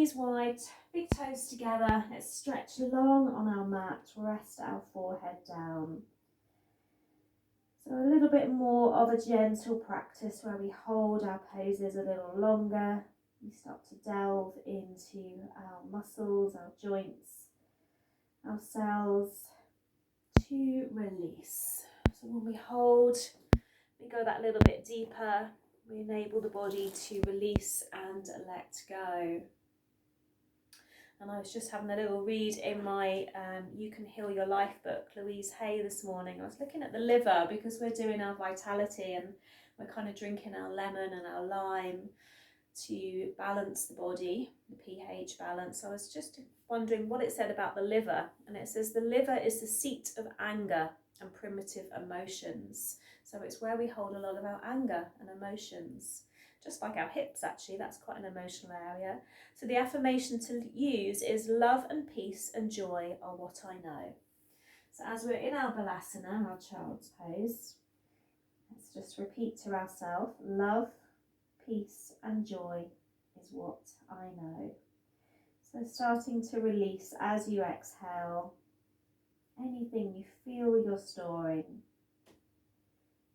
knees wide, big toes together. Let's stretch long on our mat, rest our forehead down. So a little bit more of a gentle practice where we hold our poses a little longer. We start to delve into our muscles, our joints, our cells to release. So when we hold, we go that little bit deeper. We enable the body to release and let go. And I was just having a little read in my You Can Heal Your Life book, Louise Hay, this morning. I was looking at the liver because we're doing our vitality and we're kind of drinking our lemon and our lime to balance the body, the pH balance. So I was just wondering what it said about the liver. And it says the liver is the seat of anger and primitive emotions. So it's where we hold a lot of our anger and emotions. Just like our hips, actually, that's quite an emotional area. So the affirmation to use is love and peace and joy are what I know. So as we're in our balasana, our child's pose, let's just repeat to ourselves, love, peace and joy is what I know. So starting to release as you exhale anything you feel you're storing.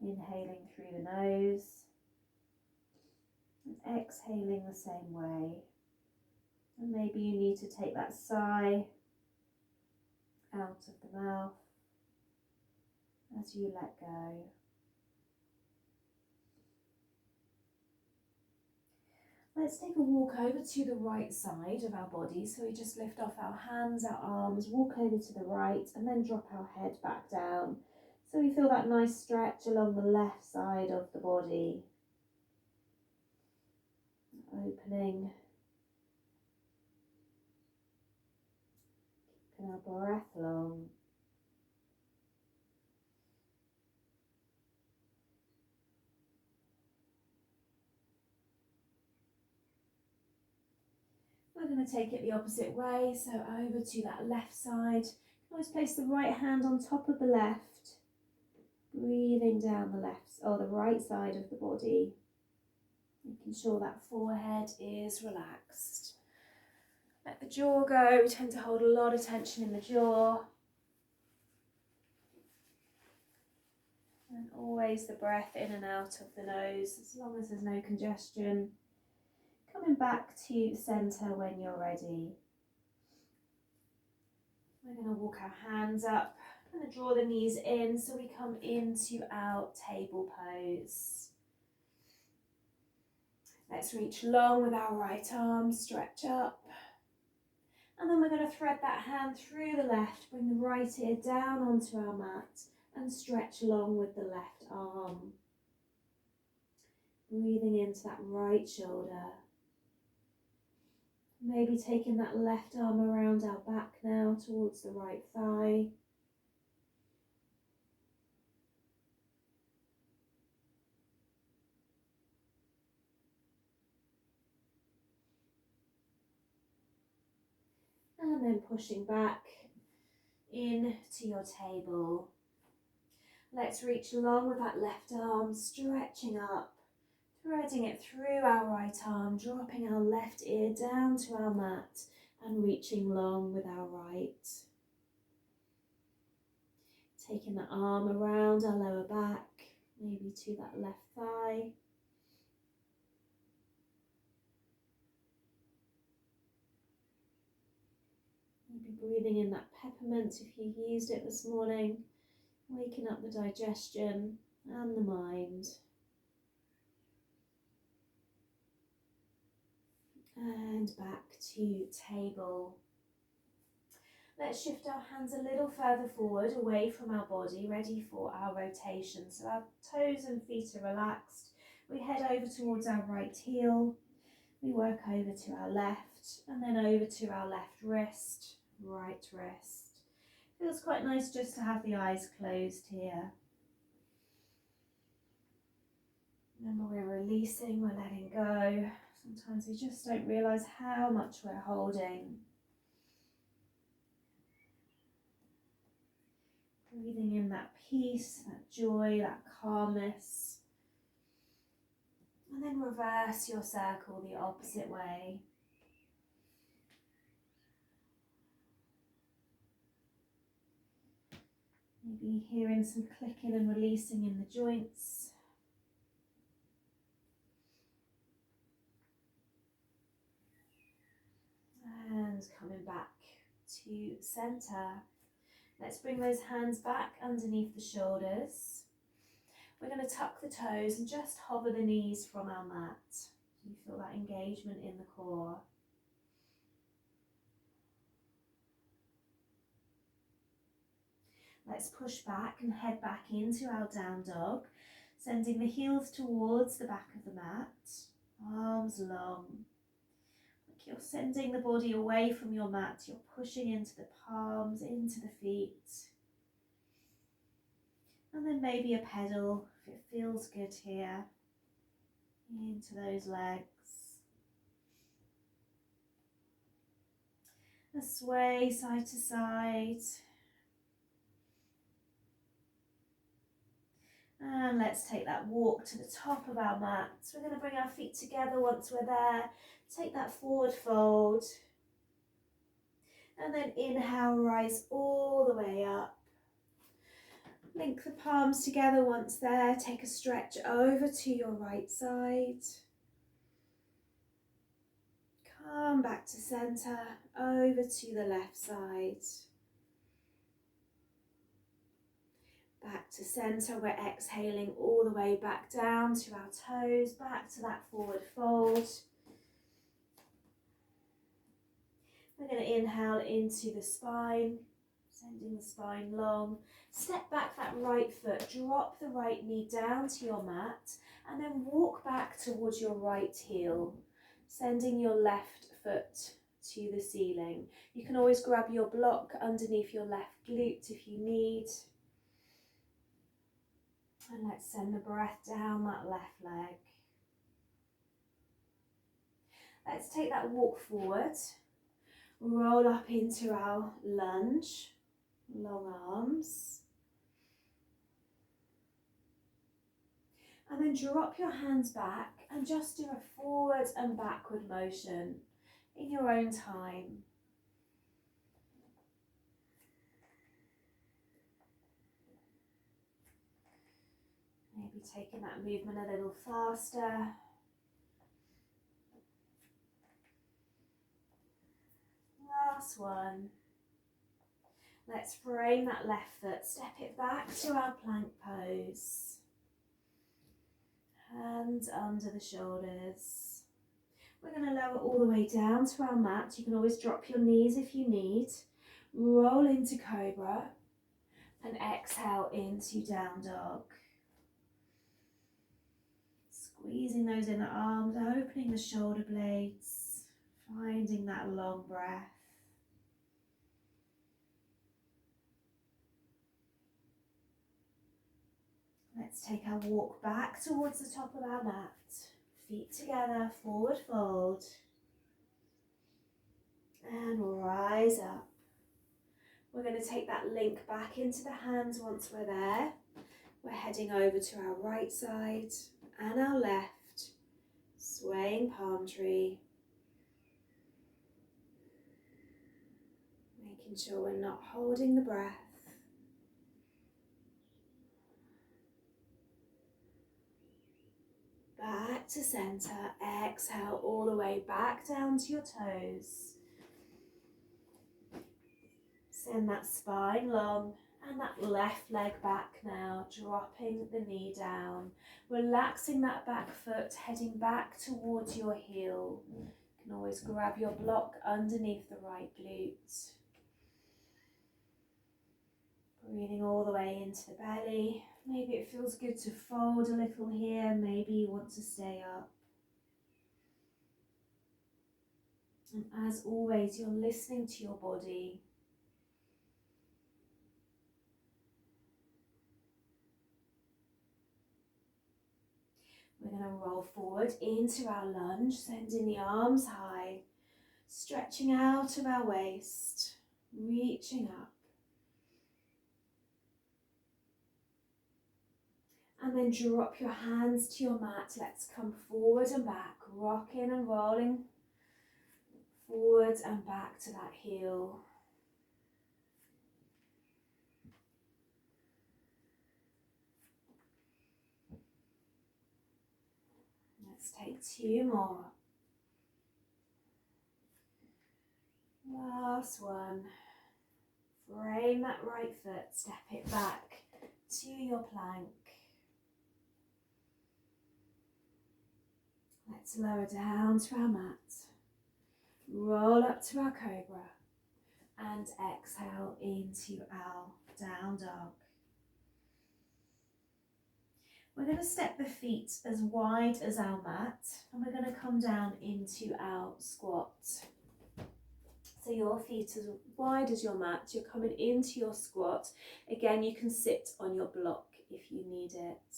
Inhaling through the nose and exhaling the same way. And maybe you need to take that sigh out of the mouth as you let go. Let's take a walk over to the right side of our body. So we just lift off our hands, our arms, walk over to the right and then drop our head back down. So we feel that nice stretch along the left side of the body. Opening. Keeping our breath long. We're going to take it the opposite way, so over to that left side. You can always place the right hand on top of the left, breathing down the left or the right side of the body, making sure that forehead is relaxed. Let the jaw go. We tend to hold a lot of tension in the jaw. And always the breath in and out of the nose, as long as there's no congestion. Coming back to centre when you're ready. We're going to walk our hands up. I'm going to draw the knees in so we come into our table pose. Let's reach long with our right arm, stretch up. And then we're going to thread that hand through the left, bring the right ear down onto our mat and stretch long with the left arm. Breathing into that right shoulder. Maybe taking that left arm around our back now towards the right thigh. And then pushing back into your table. Let's reach long with that left arm, stretching up, threading it through our right arm, dropping our left ear down to our mat and reaching long with our right. Taking the arm around our lower back, maybe to that left thigh. Maybe breathing in that peppermint if you used it this morning, waking up the digestion and the mind. And back to table. Let's shift our hands a little further forward, away from our body, ready for our rotation. So our toes and feet are relaxed. We head over towards our right heel. We work over to our left and then over to our left wrist, right wrist. Feels quite nice just to have the eyes closed here. Remember, we're releasing, we're letting go. Sometimes we just don't realise how much we're holding. Breathing in that peace, that joy, that calmness. And then reverse your circle the opposite way. Maybe hearing some clicking and releasing in the joints. And coming back to centre. Let's bring those hands back underneath the shoulders. We're going to tuck the toes and just hover the knees from our mat. You feel that engagement in the core. Let's push back and head back into our down dog, sending the heels towards the back of the mat, arms long. Like you're sending the body away from your mat, you're pushing into the palms, into the feet. And then maybe a pedal, if it feels good here, into those legs. A sway side to side. And let's take that walk to the top of our mat. So we're going to bring our feet together once we're there. Take that forward fold. And then inhale, rise all the way up. Link the palms together once there. Take a stretch over to your right side. Come back to centre, over to the left side. Back to centre, we're exhaling all the way back down to our toes, back to that forward fold. We're going to inhale into the spine, sending the spine long. Step back that right foot, drop the right knee down to your mat, and then walk back towards your right heel, sending your left foot to the ceiling. You can always grab your block underneath your left glute if you need. And let's send the breath down that left leg. Let's take that walk forward. Roll up into our lunge, long arms. And then drop your hands back and just do a forward and backward motion in your own time. Maybe taking that movement a little faster. Last one. Let's frame that left foot, step it back to our plank pose. Hands under the shoulders. We're going to lower all the way down to our mat. You can always drop your knees if you need. Roll into cobra and exhale into down dog. Squeezing those inner arms, opening the shoulder blades, finding that long breath. Let's take our walk back towards the top of our mat. Feet together, forward fold. And rise up. We're going to take that link back into the hands once we're there. We're heading over to our right side and our left. Swaying palm tree. Making sure we're not holding the breath. Back to centre, exhale all the way back down to your toes. Send that spine long and that left leg back now, dropping the knee down. Relaxing that back foot, heading back towards your heel. You can always grab your block underneath the right glute. Breathing all the way into the belly. Maybe it feels good to fold a little here, maybe you want to stay up. And as always, you're listening to your body. We're going to roll forward into our lunge, sending the arms high, stretching out of our waist, reaching up. And then drop your hands to your mat. Let's come forward and back, rocking and rolling forward and back to that heel. Let's take 2 more. Last one. Frame that right foot, step it back to your plank. Let's lower down to our mat. Roll up to our cobra and exhale into our down dog. We're going to step the feet as wide as our mat and we're going to come down into our squat. So your feet as wide as your mat, you're coming into your squat. Again, you can sit on your block if you need it.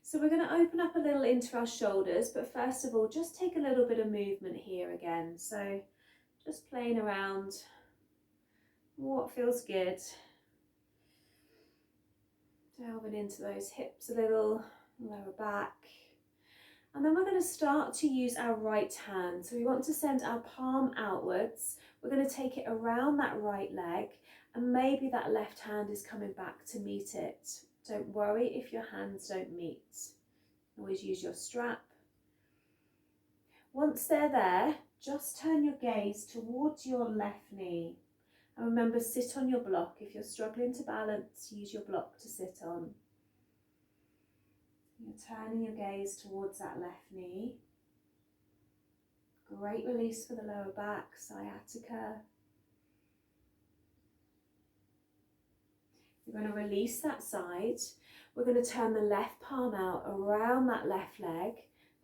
So we're going to open up a little into our shoulders, but first of all, just take a little bit of movement here again. So just playing around what feels good. Delving into those hips a little, lower back. And then we're going to start to use our right hand. So we want to send our palm outwards. We're going to take it around that right leg and maybe that left hand is coming back to meet it. Don't worry if your hands don't meet. Always use your strap. Once they're there, just turn your gaze towards your left knee. And remember, sit on your block. If you're struggling to balance, use your block to sit on. You're turning your gaze towards that left knee. Great release for the lower back, sciatica. You're going to release that side. We're going to turn the left palm out around that left leg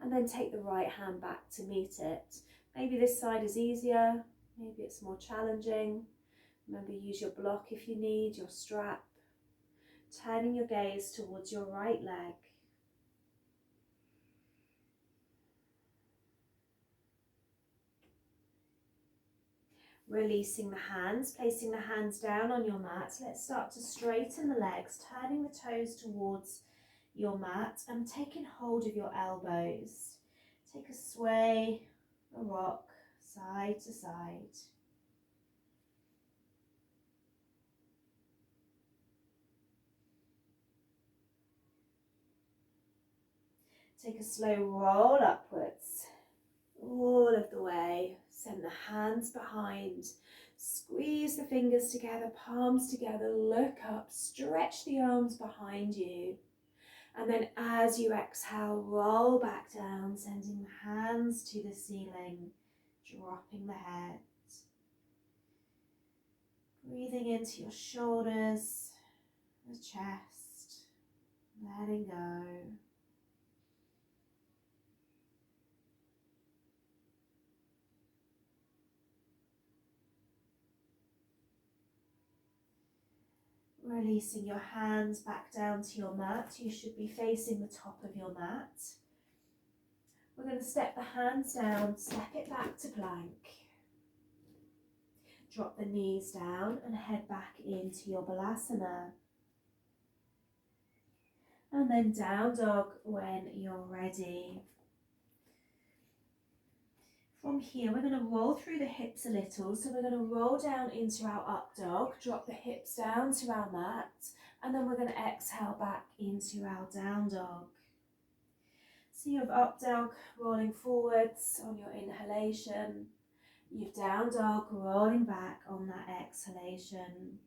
and then take the right hand back to meet it. Maybe this side is easier, maybe it's more challenging. Remember, use your block if you need, your strap. Turning your gaze towards your right leg. Releasing the hands, placing the hands down on your mat. Let's start to straighten the legs, turning the toes towards your mat and taking hold of your elbows. Take a sway, a rock, side to side. Take a slow roll upwards, all of the way. Send the hands behind. Squeeze the fingers together, palms together, look up, stretch the arms behind you. And then as you exhale, roll back down, sending the hands to the ceiling, dropping the head. Breathing into your shoulders, the chest, letting go. Releasing your hands back down to your mat. You should be facing the top of your mat. We're going to step the hands down, step it back to plank. Drop the knees down and head back into your balasana. And then down dog when you're ready. From here, we're going to roll through the hips a little. So we're going to roll down into our up dog, drop the hips down to our mat, and then we're going to exhale back into our down dog. So you have up dog rolling forwards on your inhalation. You've down dog rolling back on that exhalation.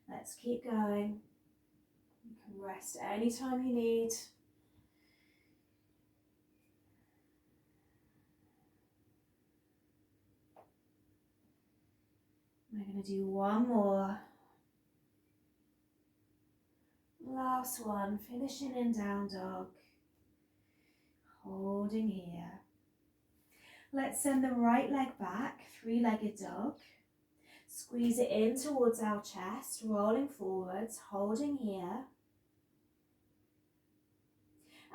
Let's keep going. You can rest anytime you need. We're going to do one more. Last one, finishing in down dog. Holding here. Let's send the right leg back, three-legged dog. Squeeze it in towards our chest, rolling forwards, holding here.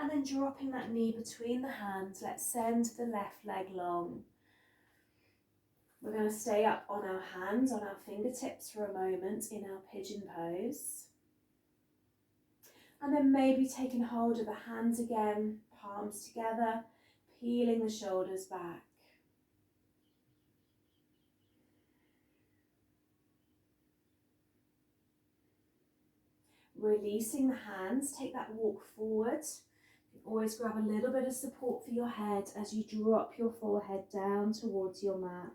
And then dropping that knee between the hands, let's send the left leg long. We're going to stay up on our hands, on our fingertips for a moment in our pigeon pose. And then maybe taking hold of the hands again, palms together, peeling the shoulders back. Releasing the hands, take that walk forward. Always grab a little bit of support for your head as you drop your forehead down towards your mat.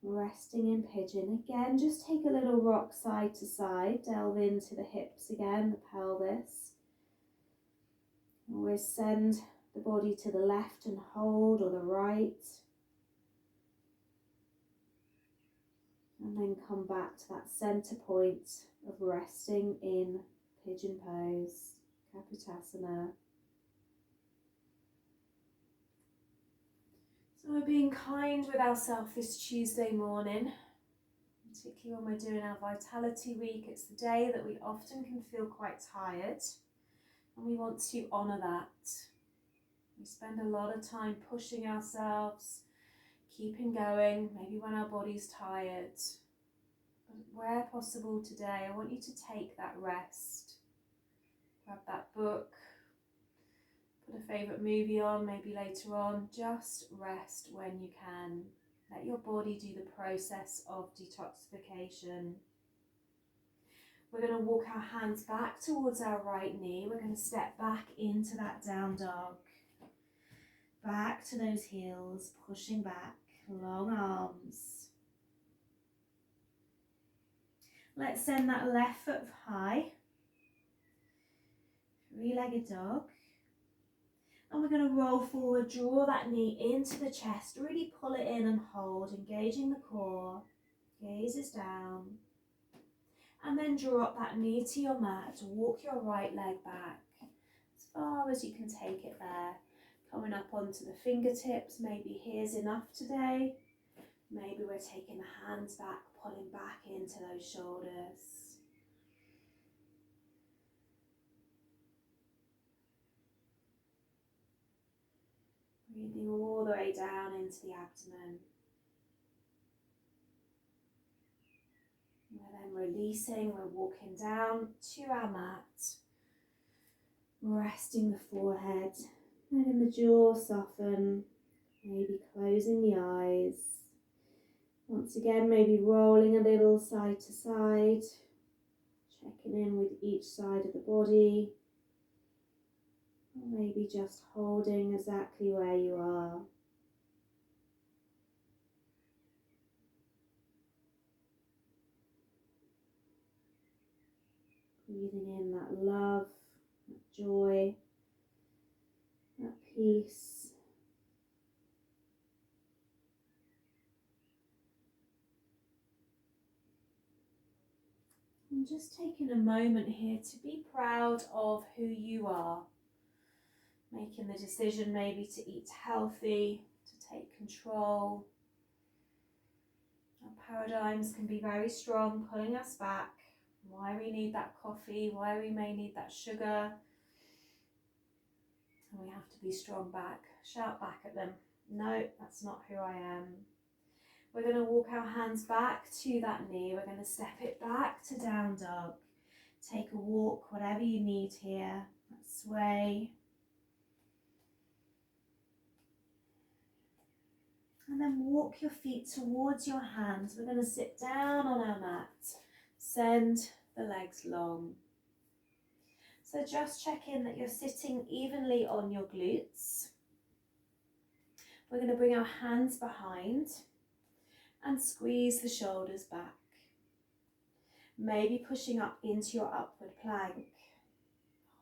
Resting in pigeon. Again, just take a little rock side to side. Delve into the hips again, the pelvis. Always send the body to the left and hold, or the right. And then come back to that center point of resting in pigeon pose, Kapotasana. So we're being kind with ourselves this Tuesday morning, particularly when we're doing our Vitality Week. It's the day that we often can feel quite tired, and we want to honour that. We spend a lot of time pushing ourselves, keeping going, maybe when our body's tired. But where possible today, I want you to take that rest. Grab that book, put a favourite movie on, maybe later on. Just rest when you can. Let your body do the process of detoxification. We're going to walk our hands back towards our right knee. We're going to step back into that down dog. Back to those heels, pushing back, long arms. Let's send that left foot high. Three-legged dog. And we're going to roll forward, draw that knee into the chest, really pull it in and hold, engaging the core, gazes down. And then drop that knee to your mat, walk your right leg back as far as you can take it there. Coming up onto the fingertips, maybe here's enough today. Maybe we're taking the hands back, pulling back into those shoulders. Breathing all the way down into the abdomen. We're then releasing, we're walking down to our mat. Resting the forehead, letting the jaw soften, maybe closing the eyes. Once again, maybe rolling a little side to side, checking in with each side of the body. Or maybe just holding exactly where you are. Breathing in that love, that joy, that peace. And just taking a moment here to be proud of who you are. Making the decision maybe to eat healthy, to take control. Our paradigms can be very strong, pulling us back. Why we need that coffee, why we may need that sugar. And we have to be strong back, shout back at them. No, that's not who I am. We're going to walk our hands back to that knee. We're going to step it back to down dog. Take a walk, whatever you need here. Sway. And then walk your feet towards your hands. We're going to sit down on our mat. Send the legs long. So just check in that you're sitting evenly on your glutes. We're going to bring our hands behind and squeeze the shoulders back. Maybe pushing up into your upward plank.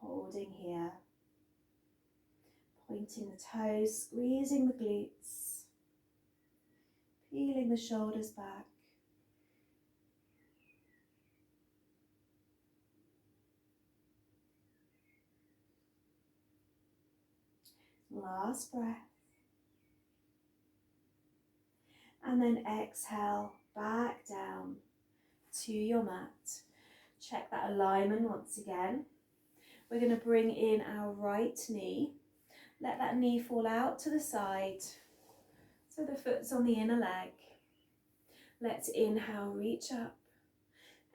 Holding here. Pointing the toes, squeezing the glutes. Peeling the shoulders back. Last breath. And then exhale back down to your mat. Check that alignment once again. We're going to bring in our right knee. Let that knee fall out to the side so the foot's on the inner leg. Let's inhale, reach up.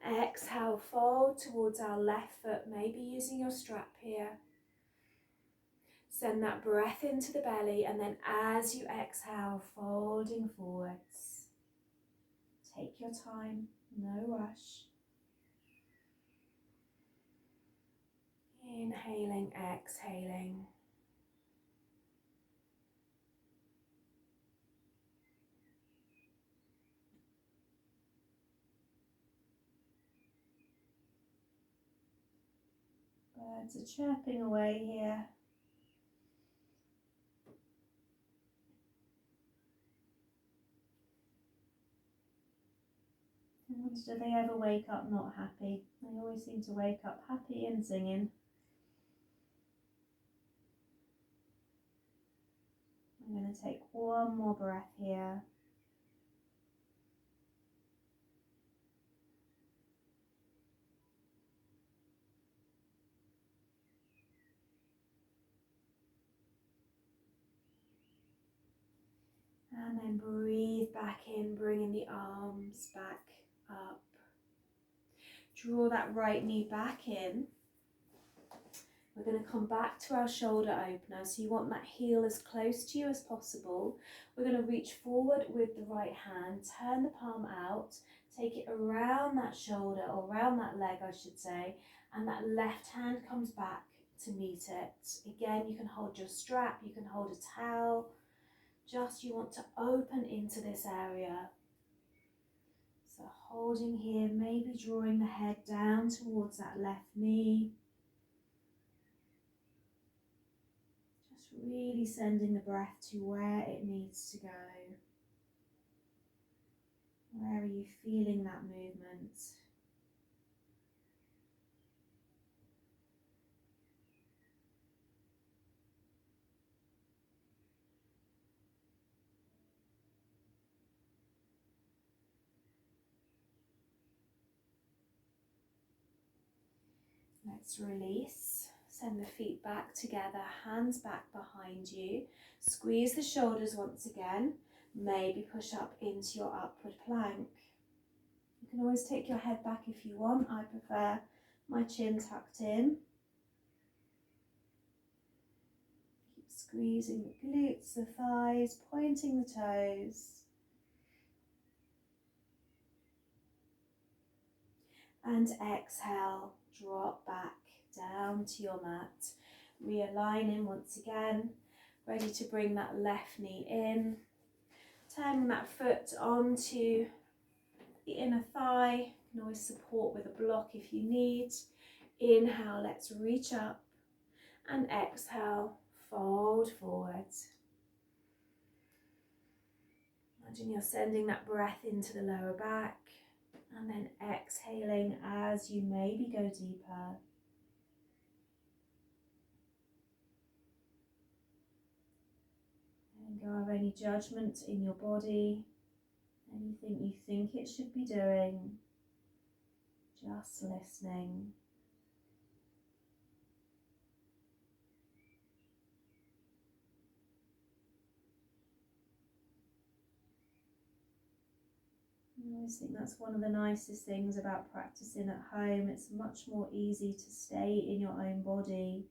Exhale, fold towards our left foot, maybe using your strap here. Send that breath into the belly, and then as you exhale, folding forwards. Take your time, no rush. Inhaling, exhaling. Birds are chirping away here. I wonder, do they ever wake up not happy? They always seem to wake up happy and singing. I'm going to take one more breath here. And then breathe back in, bringing the arms back up. Draw that right knee back in. We're going to come back to our shoulder opener. So you want that heel as close to you as possible. We're going to reach forward with the right hand, turn the palm out, take it around that shoulder, or around that leg I should say, and that left hand comes back to meet it. Again, you can hold your strap, you can hold a towel. Just you want to open into this area. So holding here, maybe drawing the head down towards that left knee. Just really sending the breath to where it needs to go. Where are you feeling that movement? Let's release. Send the feet back together, hands back behind you. Squeeze the shoulders once again. Maybe push up into your upward plank. You can always take your head back if you want. I prefer my chin tucked in. Keep squeezing the glutes, the thighs, pointing the toes. And exhale, drop back down to your mat. Realigning once again, ready to bring that left knee in. Turning that foot onto the inner thigh. You can always support with a block if you need. Inhale, let's reach up. And exhale, fold forward. Imagine you're sending that breath into the lower back. And then exhaling as you maybe go deeper. And go of any judgment in your body, anything you think it should be doing, just listening. I always think that's one of the nicest things about practicing at home. It's much more easy to stay in your own body.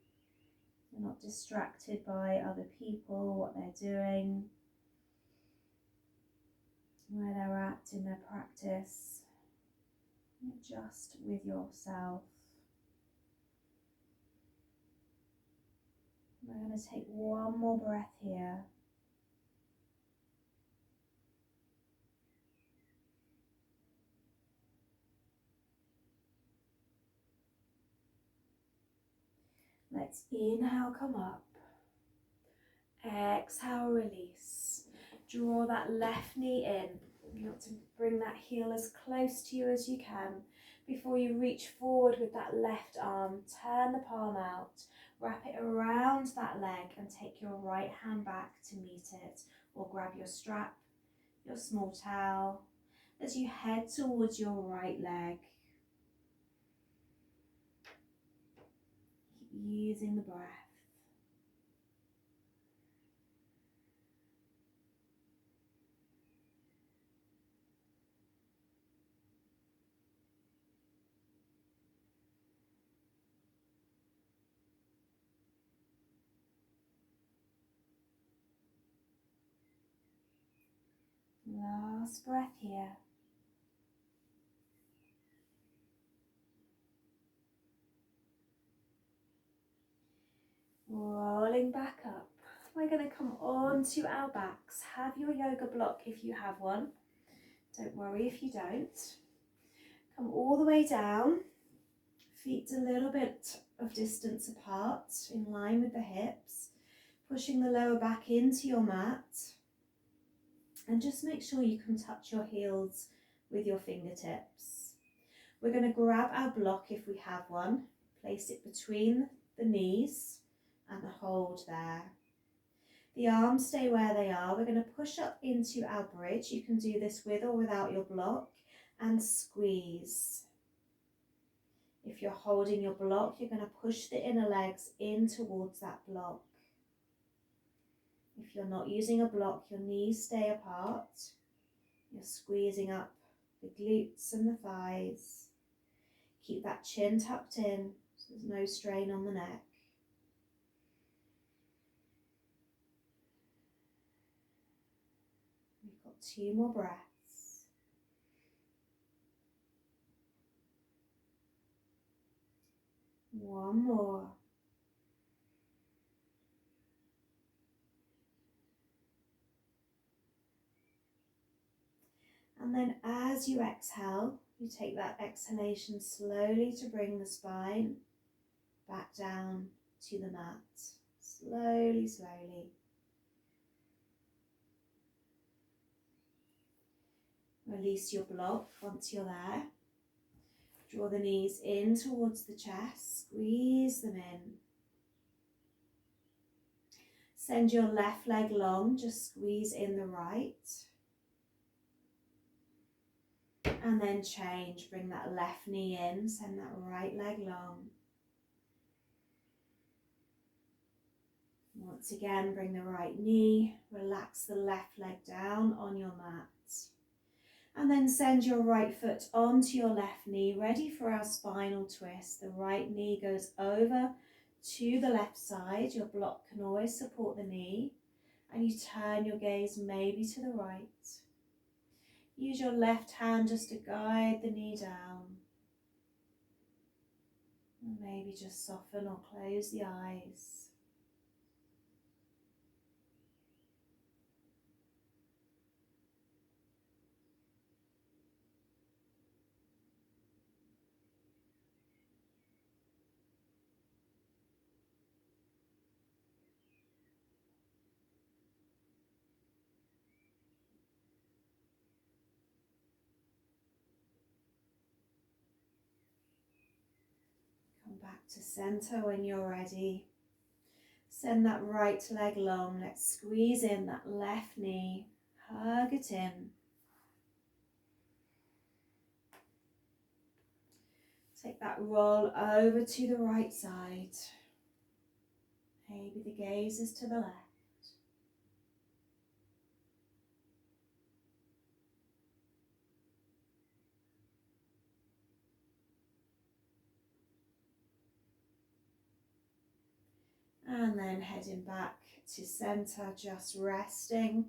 You're not distracted by other people, what they're doing, where they're at in their practice. You're just with yourself. We're going to take one more breath here. Let's inhale, come up. Exhale, release. Draw that left knee in. You want to bring that heel as close to you as you can. Before you reach forward with that left arm, turn the palm out, wrap it around that leg and take your right hand back to meet it. Or grab your strap, your small towel, as you head towards your right leg. Keep using the breath. Last breath here. going back up. We're going to come on to our backs. Have your yoga block if you have one. Don't worry if you don't. Come all the way down. Feet a little bit of distance apart, in line with the hips. Pushing the lower back into your mat. And just make sure you can touch your heels with your fingertips. We're going to grab our block if we have one. Place it between the knees and hold there. The arms stay where they are. We're going to push up into our bridge. You can do this with or without your block, and squeeze. If you're holding your block, you're going to push the inner legs in towards that block. If you're not using a block, your knees stay apart. You're squeezing up the glutes and the thighs. Keep that chin tucked in so there's no strain on the neck. We've got 2 more breaths. One more. And then as you exhale, you take that exhalation slowly to bring the spine back down to the mat. Slowly, slowly. Release your block once you're there. Draw the knees in towards the chest, squeeze them in. Send your left leg long, just squeeze in the right. And then change, bring that left knee in, send that right leg long. Once again, bring the right knee, relax the left leg down on your mat. And then send your right foot onto your left knee, ready for our spinal twist. The right knee goes over to the left side. Your block can always support the knee. And you turn your gaze maybe to the right. Use your left hand just to guide the knee down. And maybe just soften or close the eyes. Back to center when you're ready. Send that right leg long. Let's squeeze in that left knee. Hug it in. Take that roll over to the right side. Maybe the gaze is to the left. And then heading back to center, just resting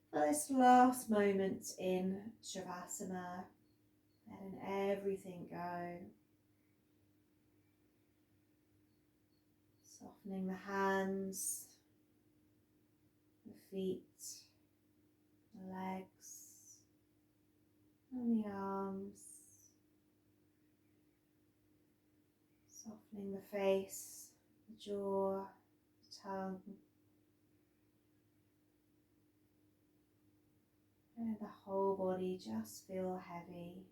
for this last moment in Shavasana, letting everything go. Softening the hands, the feet, the legs, and the arms. Softening the face, the jaw, tongue, and the whole body just feel heavy.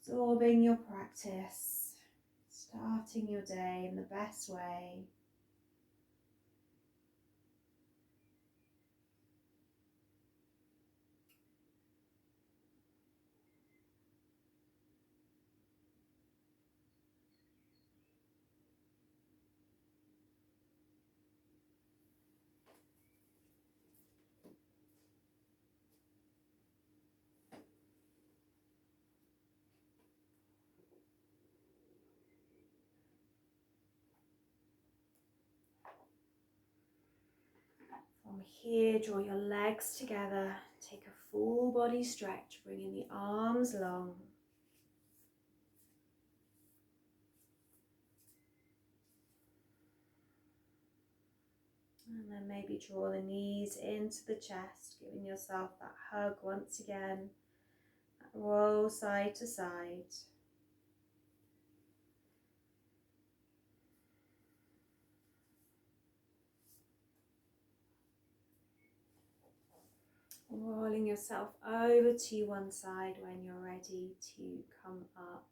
Absorbing your practice, starting your day in the best way. From here, draw your legs together, take a full body stretch, bringing the arms long. And then maybe draw the knees into the chest, giving yourself that hug once again. Roll side to side. Rolling yourself over to one side when you're ready to come up.